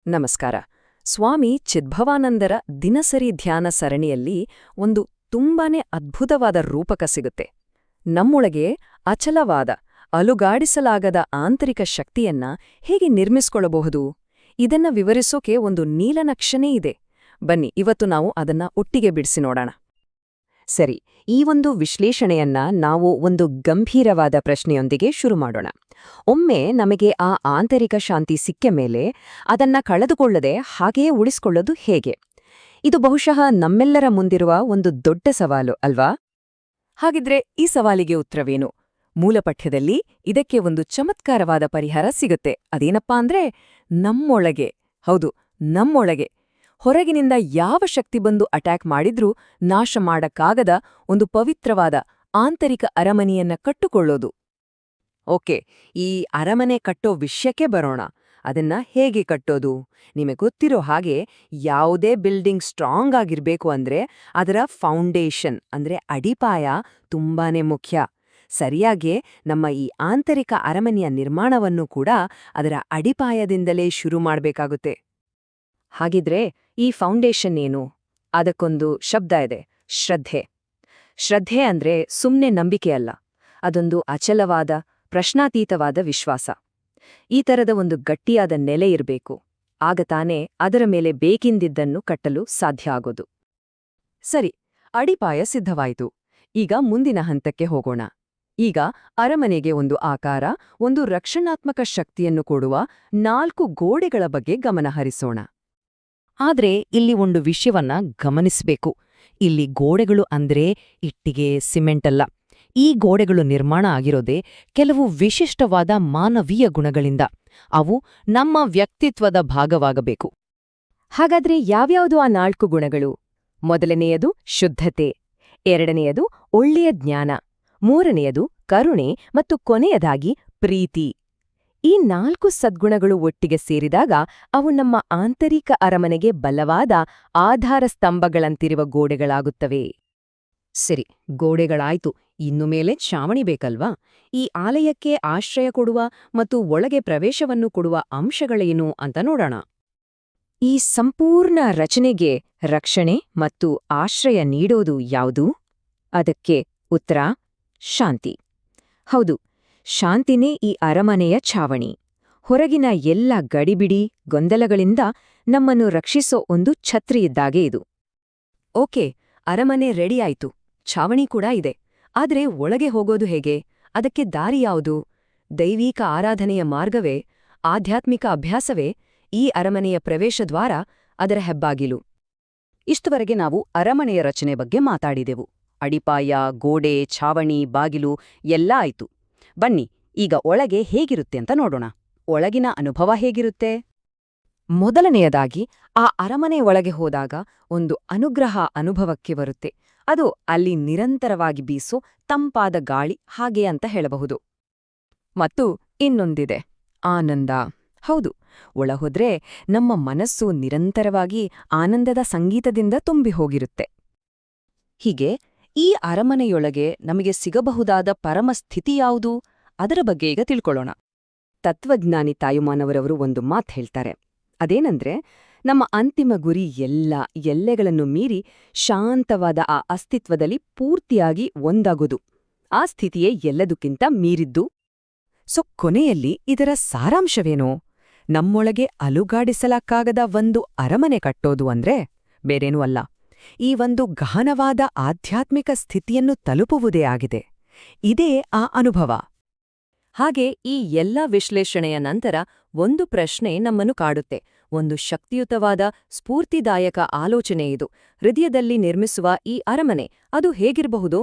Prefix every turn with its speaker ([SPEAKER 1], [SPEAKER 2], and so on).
[SPEAKER 1] ನಮಸ್ಕಾರ. ಸ್ವಾಮಿ ಚಿದ್ಭವಾನಂದರ ದಿನಸರಿ ಧ್ಯಾನ ಸರಣಿಯಲ್ಲಿ ಒಂದು ತುಂಬಾನೇ ಅದ್ಭುತವಾದ ರೂಪಕ ಸಿಗುತ್ತೆ. ನಮ್ಮೊಳಗೆ ಅಚಲವಾದ, ಅಲುಗಾಡಿಸಲಾಗದ ಆಂತರಿಕ ಶಕ್ತಿಯನ್ನ ಹೇಗೆ ನಿರ್ಮಿಸ್ಕೊಳ್ಳಬಹುದು? ಇದನ್ನ ವಿವರಿಸೋಕೆ ಒಂದು ನೀಲನಕ್ಷನೇ ಇದೆ. ಬನ್ನಿ, ಇವತ್ತು ನಾವು ಅದನ್ನ ಒಟ್ಟಿಗೆ ಬಿಡಿಸಿ ನೋಡೋಣ. ಸರಿ, ಈ ಒಂದು ವಿಶ್ಲೇಷಣೆಯನ್ನ ನಾವು ಒಂದು ಗಂಭೀರವಾದ ಪ್ರಶ್ನೆಯೊಂದಿಗೆ ಶುರು ಮಾಡೋಣ. ಒಮ್ಮೆ ನಮಗೆ ಆ ಆಂತರಿಕ ಶಾಂತಿ ಸಿಕ್ಕ ಮೇಲೆ ಅದನ್ನ ಕಳೆದುಕೊಳ್ಳದೆ ಹಾಗೆಯೇ ಉಳಿಸ್ಕೊಳ್ಳೋದು ಹೇಗೆ? ಇದು ಬಹುಶಃ ನಮ್ಮೆಲ್ಲರ ಮುಂದಿರುವ ಒಂದು ದೊಡ್ಡ ಸವಾಲು ಅಲ್ವಾ? ಹಾಗಿದ್ರೆ ಈ ಸವಾಲಿಗೆ ಉತ್ತರವೇನು? ಮೂಲಪಠ್ಯದಲ್ಲಿ ಇದಕ್ಕೆ ಒಂದು ಚಮತ್ಕಾರವಾದ ಪರಿಹಾರ ಸಿಗುತ್ತೆ. ಅದೇನಪ್ಪಾ ಅಂದ್ರೆ ನಮ್ಮೊಳಗೆ, ಹೌದು, ನಮ್ಮೊಳಗೆ ಹೊರಗಿನಿಂದ ಯಾವ ಶಕ್ತಿ ಬಂದು ಅಟ್ಯಾಕ್ ಮಾಡಿದ್ರೂ ನಾಶ ಮಾಡಕ್ಕಾಗದ ಒಂದು ಪವಿತ್ರವಾದ ಆಂತರಿಕ ಅರಮನೆಯನ್ನ ಕಟ್ಟುಕೊಳ್ಳೋದು. ಓಕೆ, ಈ ಅರಮನೆ ಕಟ್ಟೋ ವಿಷಯಕ್ಕೆ ಬರೋಣ. ಅದನ್ನ ಹೇಗೆ ಕಟ್ಟೋದು? ನಿಮಗೆ ಗೊತ್ತಿರೋ ಹಾಗೆ ಯಾವುದೇ ಬಿಲ್ಡಿಂಗ್ ಸ್ಟ್ರಾಂಗ್ ಆಗಿರ್ಬೇಕು ಅಂದ್ರೆ ಅದರ ಫೌಂಡೇಶನ್ ಅಂದ್ರೆ ಅಡಿಪಾಯ ತುಂಬಾನೇ ಮುಖ್ಯ. ಸರಿಯಾಗಿ ನಮ್ಮ ಈ ಆಂತರಿಕ ಅರಮನೆಯ ನಿರ್ಮಾಣವನ್ನು ಕೂಡ ಅದರ ಅಡಿಪಾಯದಿಂದಲೇ ಶುರು ಮಾಡಬೇಕಾಗುತ್ತೆ. ಹಾಗಿದ್ರೆ ಈ ಫೌಂಡೇಶನ್ ಏನು? ಅದಕ್ಕೊಂದು ಶಬ್ದ ಇದೆ, ಶ್ರದ್ಧೆ. ಶ್ರದ್ಧೆ ಅಂದ್ರೆ ಸುಮ್ನೆ ನಂಬಿಕೆ ಅಲ್ಲ, ಅದೊಂದು ಅಚಲವಾದ, ಪ್ರಶ್ನಾತೀತವಾದ ವಿಶ್ವಾಸ. ಈ ತರದ ಒಂದು ಗಟ್ಟಿಯಾದ ನೆಲೆ ಇರಬೇಕು. ಆಗ ತಾನೇ ಅದರ ಮೇಲೆ ಬೇಕಿಂದಿದ್ದನ್ನು ಕಟ್ಟಲು ಸಾಧ್ಯ ಆಗೋದು. ಸರಿ, ಅಡಿಪಾಯ ಸಿದ್ಧವಾಯಿತು. ಈಗ ಮುಂದಿನ ಹಂತಕ್ಕೆ ಹೋಗೋಣ. ಈಗ ಅರಮನೆಗೆ ಒಂದು ಆಕಾರ, ಒಂದು ರಕ್ಷಣಾತ್ಮಕ ಶಕ್ತಿಯನ್ನು ಕೊಡುವ 4 ಗೋಡೆಗಳ ಬಗ್ಗೆ ಗಮನ ಹರಿಸೋಣ. ಆದ್ರೆ ಇಲ್ಲಿ ಒಂದು ವಿಷಯವನ್ನ ಗಮನಿಸಬೇಕು. ಇಲ್ಲಿ ಗೋಡೆಗಳು ಅಂದ್ರೆ ಇಟ್ಟಿಗೆ, ಸಿಮೆಂಟ್ ಅಲ್ಲ. ಈ ಗೋಡೆಗಳು ನಿರ್ಮಾಣ ಆಗಿರೋದೇ ಕೆಲವು ವಿಶಿಷ್ಟವಾದ ಮಾನವೀಯ ಗುಣಗಳಿಂದ. ಅವು ನಮ್ಮ ವ್ಯಕ್ತಿತ್ವದ ಭಾಗವಾಗಬೇಕು. ಹಾಗಾದ್ರೆ ಯಾವ್ಯಾವುದು ಆ 4 ಗುಣಗಳು? ಮೊದಲನೆಯದು ಶುದ್ಧತೆ, ಎರಡನೆಯದು ಒಳ್ಳೆಯ ಜ್ಞಾನ, ಮೂರನೆಯದು ಕರುಣೆ ಮತ್ತು ಕೊನೆಯದಾಗಿ ಪ್ರೀತಿ. ಈ 4 ಸದ್ಗುಣಗಳು ಒಟ್ಟಿಗೆ ಸೇರಿದಾಗ ಅವು ನಮ್ಮ ಆಂತರಿಕ ಅರಮನೆಗೆ ಬಲವಾದ ಆಧಾರ ಸ್ತಂಭಗಳಂತಿರುವ ಗೋಡೆಗಳಾಗುತ್ತವೆ. ಸರಿ, ಗೋಡೆಗಳಾಯ್ತು. ಇನ್ನು ಮೇಲೆ ಛಾವಣಿ ಬೇಕಲ್ವಾ? ಈ ಆಲಯಕ್ಕೆ ಆಶ್ರಯ ಕೊಡುವ ಮತ್ತು ಒಳಗೆ ಪ್ರವೇಶವನ್ನು ಕೊಡುವ ಅಂಶಗಳೇನು ಅಂತ ನೋಡೋಣ. ಈ ಸಂಪೂರ್ಣ ರಚನೆಗೆ ರಕ್ಷಣೆ ಮತ್ತು ಆಶ್ರಯ ನೀಡೋದು ಯಾವುದು? ಅದಕ್ಕೆ ಉತ್ತರ ಶಾಂತಿ. ಹೌದು, ಶಾಂತಿನೇ ಈ ಅರಮನೆಯ ಛಾವಣಿ. ಹೊರಗಿನ ಎಲ್ಲ ಗಡಿಬಿಡಿ, ಗೊಂದಲಗಳಿಂದ ನಮ್ಮನ್ನು ರಕ್ಷಿಸೋ ಒಂದು ಛತ್ರಿಯಿದ್ದಾಗೆ ಇದು. ಓಕೆ, ಅರಮನೆ ರೆಡಿ ಆಯ್ತು, ಛಾವಣಿ ಕೂಡ ಇದೆ. ಆದ್ರೆ ಒಳಗೆ ಹೋಗೋದು ಹೇಗೆ? ಅದಕ್ಕೆ ದಾರಿ ಯಾವುದು? ದೈವಿಕ ಆರಾಧನೆಯ ಮಾರ್ಗವೇ? ಆಧ್ಯಾತ್ಮಿಕ ಅಭ್ಯಾಸವೇ ಈ ಅರಮನೆಯ ಪ್ರವೇಶದ್ವಾರ, ಅದರ ಹೆಬ್ಬಾಗಿಲು? ಇಷ್ಟುವರೆಗೆ ನಾವು ಅರಮನೆಯ ರಚನೆ ಬಗ್ಗೆ ಮಾತಾಡಿದೆವು. ಅಡಿಪಾಯ, ಗೋಡೆ, ಛಾವಣಿ, ಬಾಗಿಲು ಎಲ್ಲ ಆಯ್ತು. ಬನ್ನಿ, ಈಗ ಒಳಗೆ ಹೇಗಿರುತ್ತೆ ಅಂತ ನೋಡೋಣ. ಒಳಗಿನ ಅನುಭವ ಹೇಗಿರುತ್ತೆ? ಮೊದಲನೆಯದಾಗಿ ಆ ಅರಮನೆ ಒಳಗೆ ಹೋದಾಗ ಒಂದು ಅನುಗ್ರಹ ಅನುಭವಕ್ಕೆ ಬರುತ್ತೆ. ಅದು ಅಲ್ಲಿ ನಿರಂತರವಾಗಿ ಬೀಸೋ ತಂಪಾದ ಗಾಳಿ ಹಾಗೆ ಅಂತ ಹೇಳಬಹುದು. ಮತ್ತು ಇನ್ನೊಂದಿದೆ, ಆನಂದ. ಹೌದು, ಒಳಹೋದ್ರೆ ನಮ್ಮ ಮನಸ್ಸು ನಿರಂತರವಾಗಿ ಆನಂದದ ಸಂಗೀತದಿಂದ ತುಂಬಿ ಹೋಗಿರುತ್ತೆ. ಹೀಗೆ ಈ ಅರಮನೆಯೊಳಗೆ ನಮಗೆ ಸಿಗಬಹುದಾದ ಪರಮಸ್ಥಿತಿ ಯಾವುದು? ಅದರ ಬಗ್ಗೆ ಈಗ ತಿಳ್ಕೊಳ್ಳೋಣ. ತತ್ವಜ್ಞಾನಿ ತಾಯುಮಾನವರವರು ಒಂದು ಮಾತು ಹೇಳ್ತಾರೆ. ಅದೇನಂದ್ರೆ, ನಮ್ಮ ಅಂತಿಮ ಗುರಿ ಎಲ್ಲೆಗಳನ್ನು ಮೀರಿ ಶಾಂತವಾದ ಆ ಅಸ್ತಿತ್ವದಲ್ಲಿ ಪೂರ್ತಿಯಾಗಿ ಒಂದಾಗೋದು. ಆ ಸ್ಥಿತಿಯೇ ಎಲ್ಲದಕ್ಕಿಂತ ಮೀರಿದ್ದು. ಕೊನೆಯಲ್ಲಿ ಇದರ ಸಾರಾಂಶವೇನೋ? ನಮ್ಮೊಳಗೆ ಅಲುಗಾಡಿಸಲಾಕಾಗದ ಒಂದು ಅರಮನೆ ಕಟ್ಟೋದು ಅಂದ್ರೆ ಬೇರೇನೂ ಅಲ್ಲ, ಈ ಒಂದು ಗಹನವಾದ ಆಧ್ಯಾತ್ಮಿಕ ಸ್ಥಿತಿಯನ್ನು ತಲುಪುವುದೇ ಆಗಿದೆ. ಇದೇ ಆ ಅನುಭವ. ಹಾಗೆ ಈ ಎಲ್ಲ ವಿಶ್ಲೇಷಣೆಯ ನಂತರ ಒಂದು ಪ್ರಶ್ನೆ ನಮ್ಮನ್ನು ಕಾಡುತ್ತೆ. ಒಂದು ಶಕ್ತಿಯುತವಾದ, ಸ್ಫೂರ್ತಿದಾಯಕ ಆಲೋಚನೆ ಇದು. ಹೃದಯದಲ್ಲಿ ನಿರ್ಮಿಸುವ ಈ ಅರಮನೆ, ಅದು ಹೇಗಿರಬಹುದು?